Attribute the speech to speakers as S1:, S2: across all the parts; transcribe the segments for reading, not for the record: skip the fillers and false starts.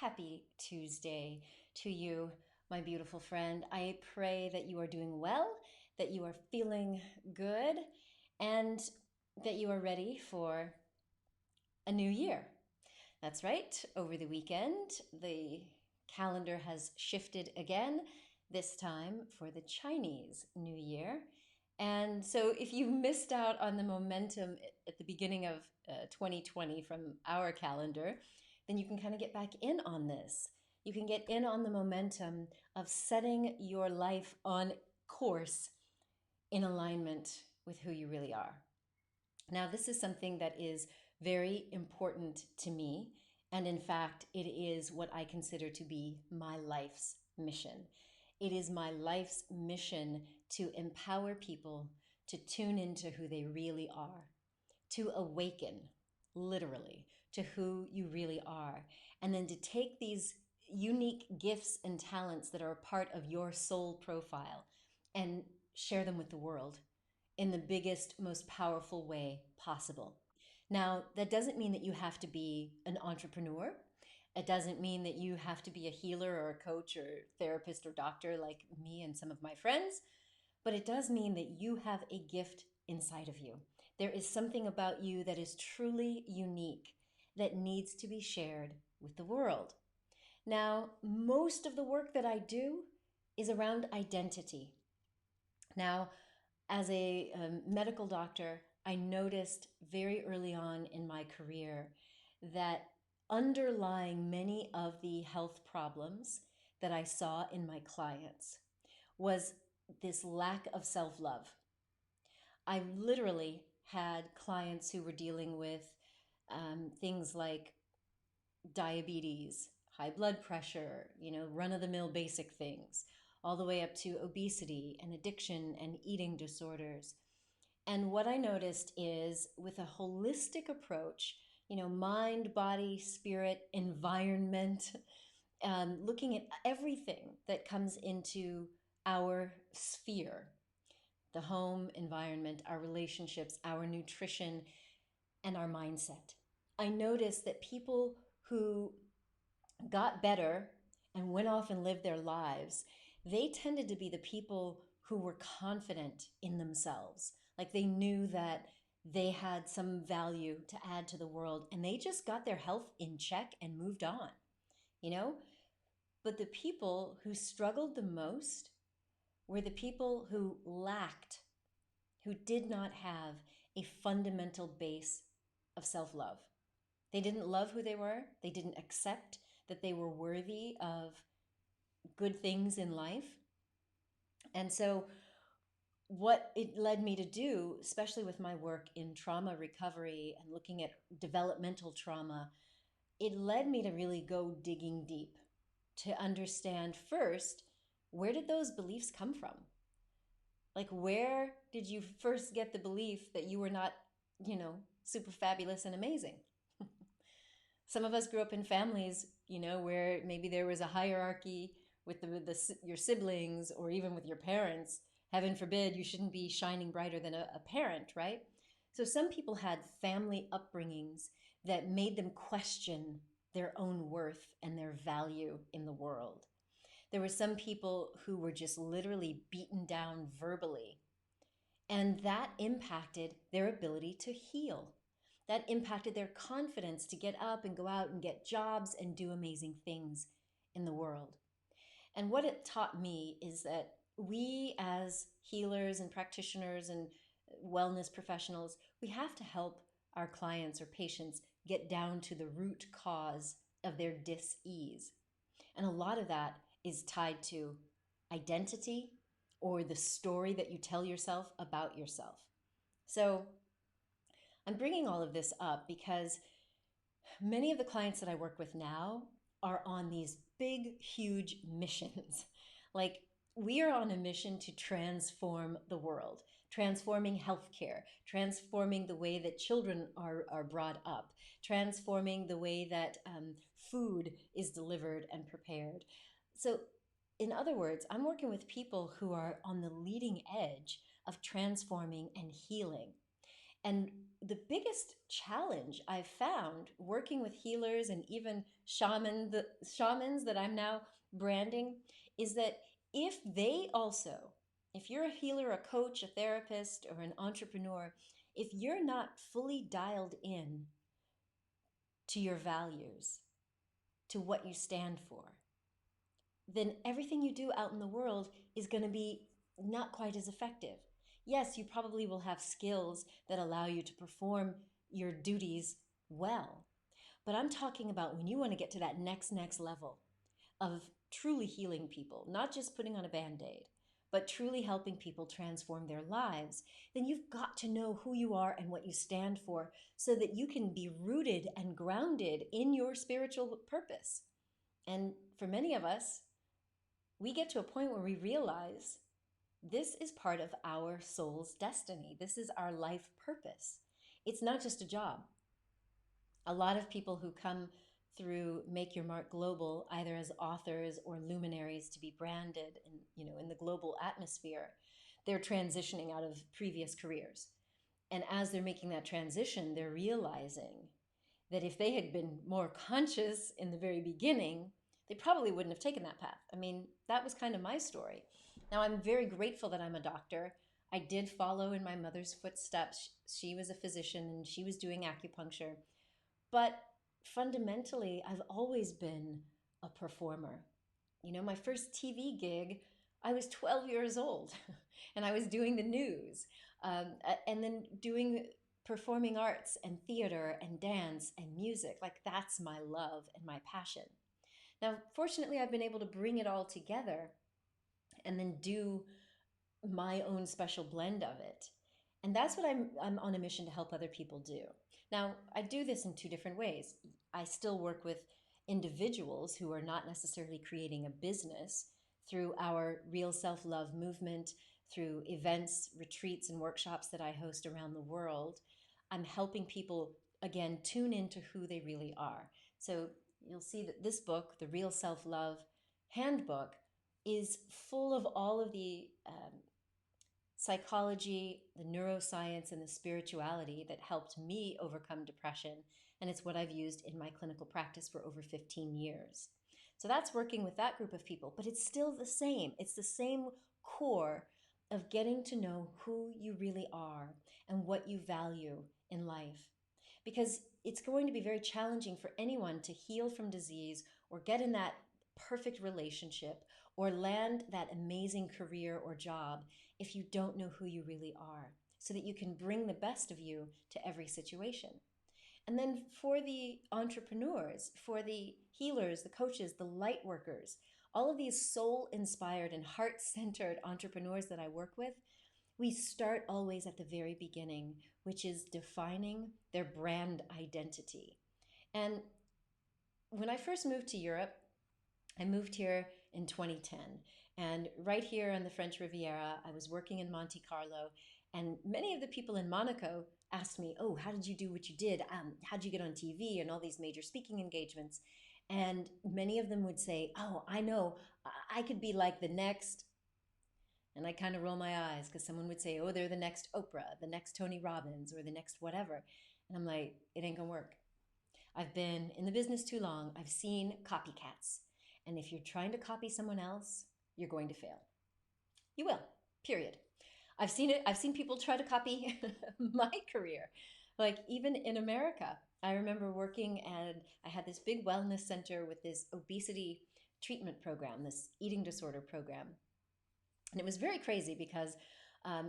S1: Happy Tuesday to you, my beautiful friend. I pray that you are doing well, that you are feeling good, and that you are ready for a new year. That's right. Over the weekend, the calendar has shifted again, this time for the Chinese New Year. And so, if you missed out on the momentum at the beginning of 2020 from our calendar, then you can kind of get back in on this. You can get in on the momentum of setting your life on course in alignment with who you really are. Now, this is something that is very important to me. And in fact, it is what I consider to be my life's mission. It is my life's mission to empower people to tune into who they really are, to awaken, literally, to who you really are, and then to take these unique gifts and talents that are a part of your soul profile and share them with the world in the biggest, most powerful way possible. Now, that doesn't mean that you have to be an entrepreneur. It doesn't mean that you have to be a healer or a coach or therapist or doctor like me and some of my friends, but it does mean that you have a gift inside of you. There is something about you that is truly unique that needs to be shared with the world. Now, most of the work that I do is around identity. Now, as a medical doctor, I noticed very early on in my career that underlying many of the health problems that I saw in my clients was this lack of self love. I literally had clients who were dealing with things like diabetes, high blood pressure, run of the mill basic things, all the way up to obesity and addiction and eating disorders. And what I noticed is with a holistic approach, mind, body, spirit, environment, looking at everything that comes into our sphere, the home environment, our relationships, our nutrition, and our mindset. I noticed that people who got better and went off and lived their lives, they tended to be the people who were confident in themselves. Like they knew that they had some value to add to the world and they just got their health in check and moved on, you know? But the people who struggled the most were the people who lacked, who did not have a fundamental base of self love. They didn't love who they were, they didn't accept that they were worthy of good things in life. And so, what it led me to do, especially with my work in trauma recovery and looking at developmental trauma, it led me to really go digging deep to understand first, where did those beliefs come from? Like, where did you first get the belief that you were not, super fabulous and amazing? Some of us grew up in families, where maybe there was a hierarchy with your siblings or even with your parents. Heaven forbid you shouldn't be shining brighter than a parent, right? So some people had family upbringings that made them question their own worth and their value in the world. There were some people who were just literally beaten down verbally, and that impacted their ability to heal. That impacted their confidence to get up and go out and get jobs and do amazing things in the world. And what it taught me is that we as healers and practitioners and wellness professionals, we have to help our clients or patients get down to the root cause of their dis-ease. And a lot of that is tied to identity or the story that you tell yourself about yourself. So I'm bringing all of this up because many of the clients that I work with now are on these big, huge missions. Like, we are on a mission to transform the world, transforming healthcare, transforming the way that children are brought up, transforming the way that food is delivered and prepared. So, in other words, I'm working with people who are on the leading edge of transforming and healing. And the biggest challenge I've found working with healers and even the shamans that I'm now branding is that if they also, if you're a healer, a coach, a therapist, or an entrepreneur, if you're not fully dialed in to your values, to what you stand for, then everything you do out in the world is going to be not quite as effective. Yes, you probably will have skills that allow you to perform your duties well. But I'm talking about when you want to get to that next level of truly healing people, not just putting on a band-aid, but truly helping people transform their lives, then you've got to know who you are and what you stand for so that you can be rooted and grounded in your spiritual purpose. And for many of us, we get to a point where we realize this is part of our soul's destiny. This is our life purpose. It's not just a job. A lot of people who come through Make Your Mark Global, either as authors or luminaries to be branded in the global atmosphere, they're transitioning out of previous careers. And as they're making that transition, they're realizing that if they had been more conscious in the very beginning, they probably wouldn't have taken that path. I mean, that was kind of my story. Now, I'm very grateful that I'm a doctor. I did follow in my mother's footsteps. She was a physician and she was doing acupuncture. But fundamentally, I've always been a performer. My first TV gig, I was 12 years old and I was doing the news, and then doing performing arts and theater and dance and music. Like, that's my love and my passion. Now, fortunately, I've been able to bring it all together and then do my own special blend of it. And that's what I'm on a mission to help other people do. Now, I do this in two different ways. I still work with individuals who are not necessarily creating a business through our Real Self-Love movement, through events, retreats, and workshops that I host around the world. I'm helping people, again, tune into who they really are. So you'll see that this book, the Real Self-Love Handbook, is full of all of the psychology, the neuroscience, and the spirituality that helped me overcome depression. And it's what I've used in my clinical practice for over 15 years. So that's working with that group of people, but it's still the same. It's the same core of getting to know who you really are and what you value in life. Because it's going to be very challenging for anyone to heal from disease or get in that perfect relationship or land that amazing career or job if you don't know who you really are, so that you can bring the best of you to every situation. And then for the entrepreneurs, for the healers, the coaches, the light workers, all of these soul inspired and heart centered entrepreneurs that I work with, we start always at the very beginning, which is defining their brand identity. And when I first moved to Europe, I moved here in 2010. And right here on the French Riviera, I was working in Monte Carlo. And many of the people in Monaco asked me, oh, how did you do what you did? How did you get on TV and all these major speaking engagements? And many of them would say, oh, I know, I could be like the next. And I kind of roll my eyes because someone would say, oh, they're the next Oprah, the next Tony Robbins, or the next whatever. And I'm like, it ain't gonna work. I've been in the business too long. I've seen copycats. And if you're trying to copy someone else, you're going to fail. You will, period. I've seen it. I've seen people try to copy my career. Like, even in America, I remember working and I had this big wellness center with this obesity treatment program, this eating disorder program. And it was very crazy because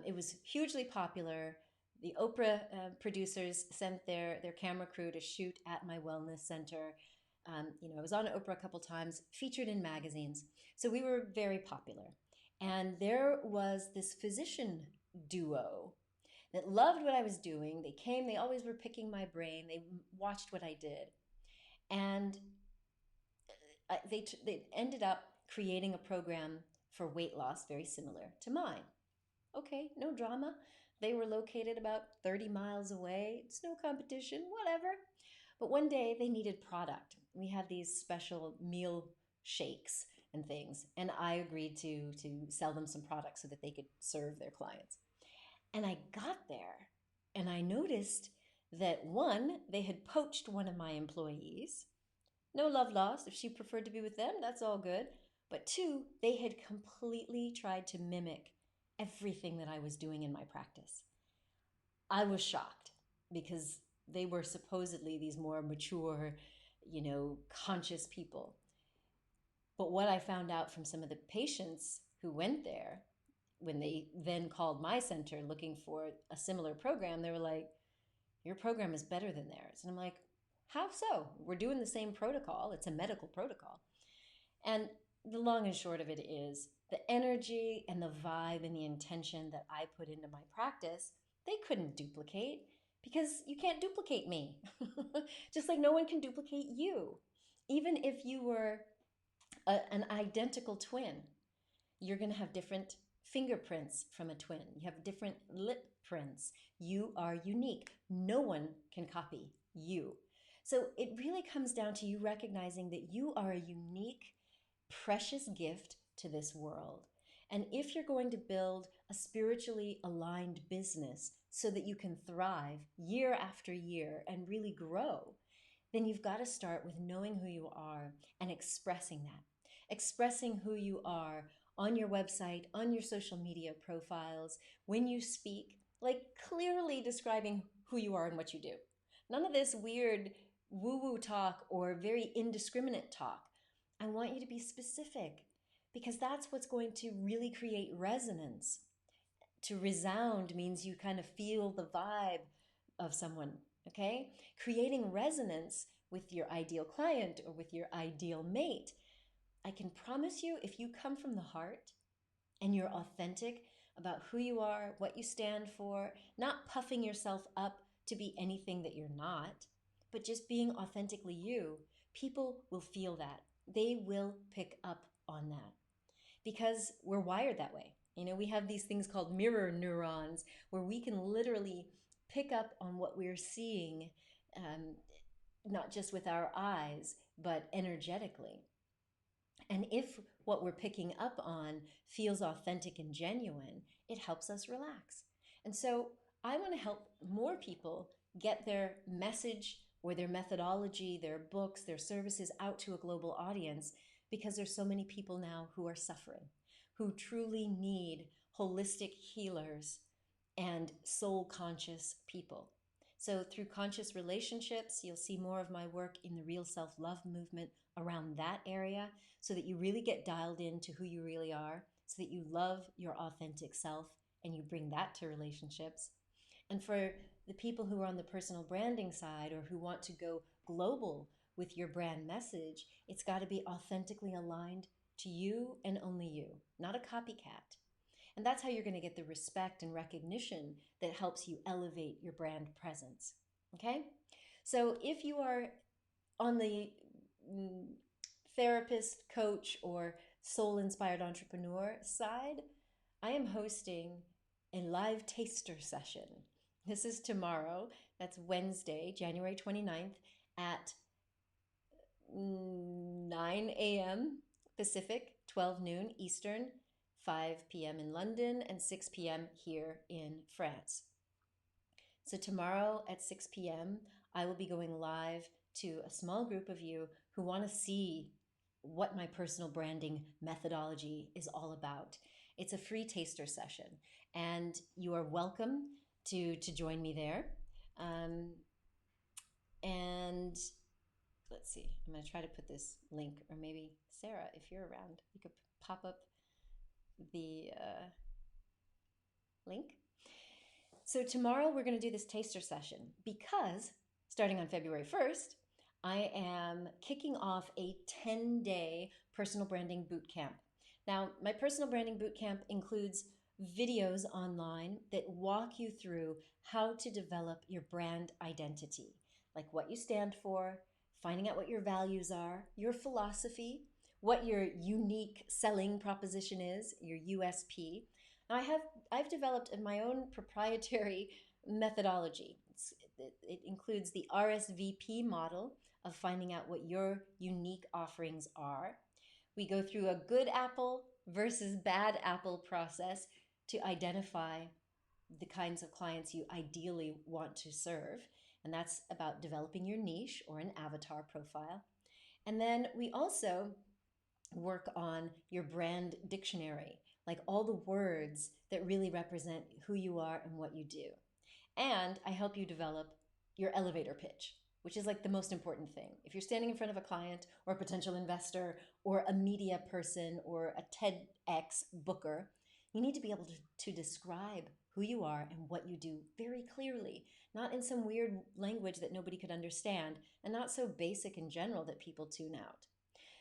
S1: it was hugely popular. The Oprah producers sent their camera crew to shoot at my wellness center. I was on Oprah a couple times, featured in magazines. So we were very popular. And there was this physician duo that loved what I was doing. They came, they always were picking my brain. They watched what I did. And they ended up creating a program for weight loss very similar to mine. Okay, no drama. They were located about 30 miles away. It's no competition, whatever. But one day they needed product. We had these special meal shakes and things, and I agreed to sell them some products so that they could serve their clients. And I got there, And I noticed that one, they had poached one of my employees. No love lost. If she preferred to be with them, that's all good. But two, they had completely tried to mimic everything that I was doing in my practice. I was shocked because they were supposedly these more mature, conscious people. But what I found out from some of the patients who went there, when they then called my center looking for a similar program, they were like, your program is better than theirs. And I'm like, how so? We're doing the same protocol. It's a medical protocol. And the long and short of it is the energy and the vibe and the intention that I put into my practice, they couldn't duplicate because you can't duplicate me. Just like no one can duplicate you. Even if you were an identical twin, you're going to have different fingerprints from a twin. You have different lip prints. You are unique. No one can copy you. So it really comes down to you recognizing that you are a unique, precious gift to this world. And if you're going to build a spiritually aligned business so that you can thrive year after year and really grow, then you've got to start with knowing who you are and expressing that. Expressing who you are on your website, on your social media profiles, when you speak, like clearly describing who you are and what you do. None of this weird woo-woo talk or very indiscriminate talk. I want you to be specific because that's what's going to really create resonance. To resound means you kind of feel the vibe of someone, okay? Creating resonance with your ideal client or with your ideal mate. I can promise you, if you come from the heart and you're authentic about who you are, what you stand for, not puffing yourself up to be anything that you're not, but just being authentically you, people will feel that. They will pick up on that because we're wired that way. We have these things called mirror neurons where we can literally pick up on what we're seeing, um, not just with our eyes, but energetically. And if what we're picking up on feels authentic and genuine, it helps us relax. And so I want to help more people get their message or their methodology, their books, their services out to a global audience because there's so many people now who are suffering, who truly need holistic healers and soul conscious people. So through conscious relationships, you'll see more of my work in the real self-love movement around that area so that you really get dialed into who you really are, so that you love your authentic self and you bring that to relationships. And for the people who are on the personal branding side or who want to go global with your brand message, it's got to be authentically aligned to you and only you, not a copycat. And that's how you're going to get the respect and recognition that helps you elevate your brand presence. Okay? So if you are on the therapist, coach, or soul inspired entrepreneur side, I am hosting a live taster session. This is tomorrow. That's Wednesday, January 29th at 9 a.m. Pacific, 12 noon Eastern, 5 p.m. in London, and 6 p.m. here in France. So tomorrow at 6 p.m., I will be going live to a small group of you who want to see what my personal branding methodology is all about. It's a free taster session, and you are welcome to join me there. And let's see, I'm going to try to put this link, or maybe Sarah, if you're around, you could pop up the link. So tomorrow we're going to do this taster session because starting on February 1st, I am kicking off a 10-day personal branding bootcamp. Now, my personal branding bootcamp includes videos online that walk you through how to develop your brand identity, like what you stand for, finding out what your values are, your philosophy, what your unique selling proposition is, your USP. Now, I've developed my own proprietary methodology. It includes the RSVP model of finding out what your unique offerings are. We go through a good apple versus bad apple process to identify the kinds of clients you ideally want to serve. And that's about developing your niche or an avatar profile. And then we also work on your brand dictionary, like all the words that really represent who you are and what you do. And I help you develop your elevator pitch, which is like the most important thing. If you're standing in front of a client or a potential investor or a media person or a TEDx booker, you need to be able to describe who you are and what you do very clearly, not in some weird language that nobody could understand, and not so basic and general that people tune out.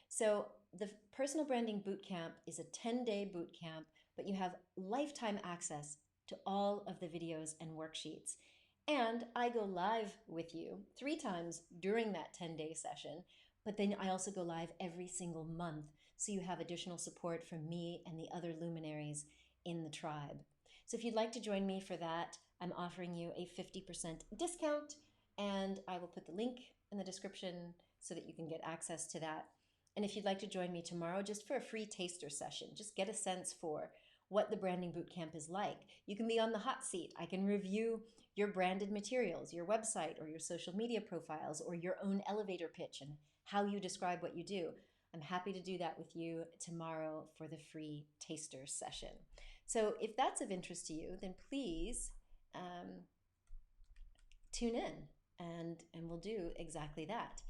S1: So the Personal Branding Bootcamp is a 10-day bootcamp, but you have lifetime access to all of the videos and worksheets. And I go live with you 3 times during that 10-day session, but then I also go live every single month. So you have additional support from me and the other luminaries in the tribe. So if you'd like to join me for that, I'm offering you a 50% discount, and I will put the link in the description so that you can get access to that. And if you'd like to join me tomorrow just for a free taster session, just get a sense for what the Branding Bootcamp is like. You can be on the hot seat. I can review your branded materials, your website or your social media profiles, or your own elevator pitch and how you describe what you do. I'm happy to do that with you tomorrow for the free taster session. So if that's of interest to you, then please tune in and we'll do exactly that.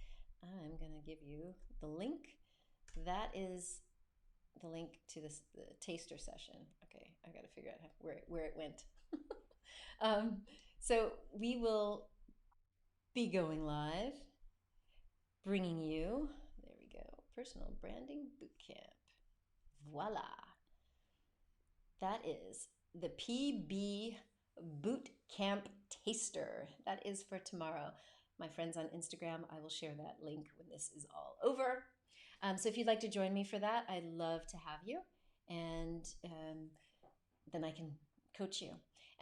S1: I'm going to give you the link. That is the link to the taster session. Okay, I got to figure out where it went. So we will be going live, bringing you, there we go, Personal Branding Bootcamp. Voila. That is the PB Bootcamp Taster. That is for tomorrow. My friends on Instagram, I will share that link when this is all over. So if you'd like to join me for that, I'd love to have you. And then I can coach you.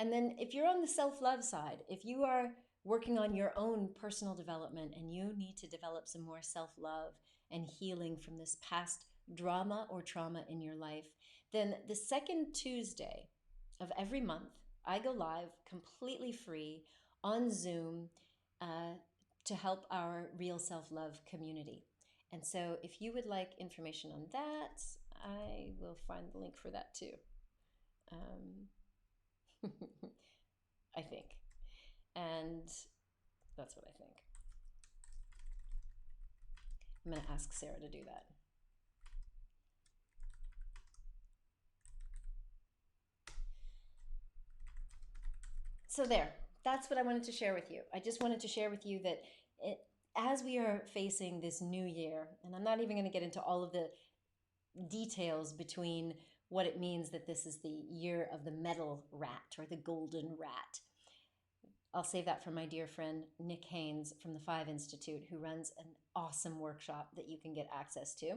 S1: And then if you're on the self-love side, if you are working on your own personal development and you need to develop some more self-love and healing from this past drama or trauma in your life, then the second Tuesday of every month, I go live completely free on Zoom to help our Real Self-Love community. And so if you would like information on that, I will find the link for that too. I think. And that's what I think. I'm going to ask Sarah to do that. So there, that's what I wanted to share with you. I just wanted to share with you that as we are facing this new year, and I'm not even going to get into all of the details between what it means that this is the year of the metal rat or the golden rat. I'll save that for my dear friend Nick Haynes from the 5 Institute, who runs an awesome workshop that you can get access to.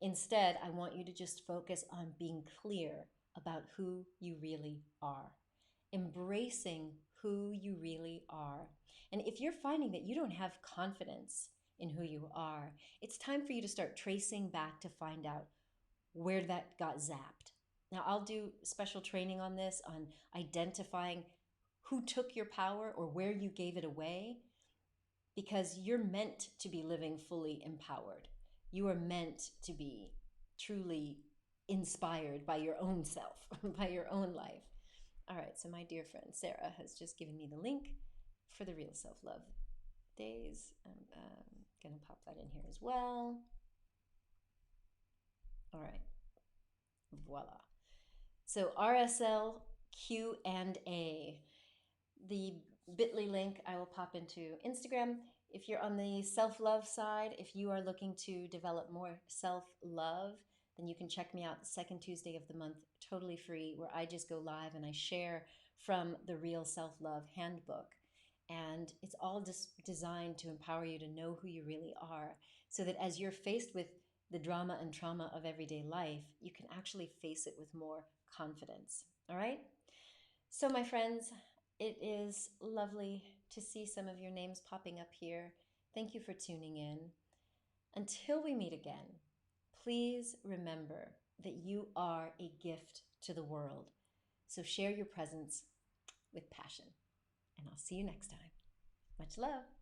S1: Instead, I want you to just focus on being clear about who you really are, embracing who you really are. And if you're finding that you don't have confidence in who you are, it's time for you to start tracing back to find out where that got zapped. Now, I'll do special training on this, on identifying who took your power or where you gave it away, because you're meant to be living fully empowered. You are meant to be truly inspired by your own self, by your own life. All right, so my dear friend Sarah has just given me the link for the Real Self-Love Days. I'm going to pop that in here as well. All right, voila. So RSL Q&A. The bit.ly link I will pop into Instagram. If you're on the self-love side, if you are looking to develop more self-love, then you can check me out the second Tuesday of the month, totally free, where I just go live and I share from the Real Self-Love Handbook. And it's all just designed to empower you to know who you really are, so that as you're faced with the drama and trauma of everyday life, you can actually face it with more confidence. All right? So my friends, it is lovely to see some of your names popping up here. Thank you for tuning in. Until we meet again, please remember that you are a gift to the world. So share your presence with passion. And I'll see you next time. Much love.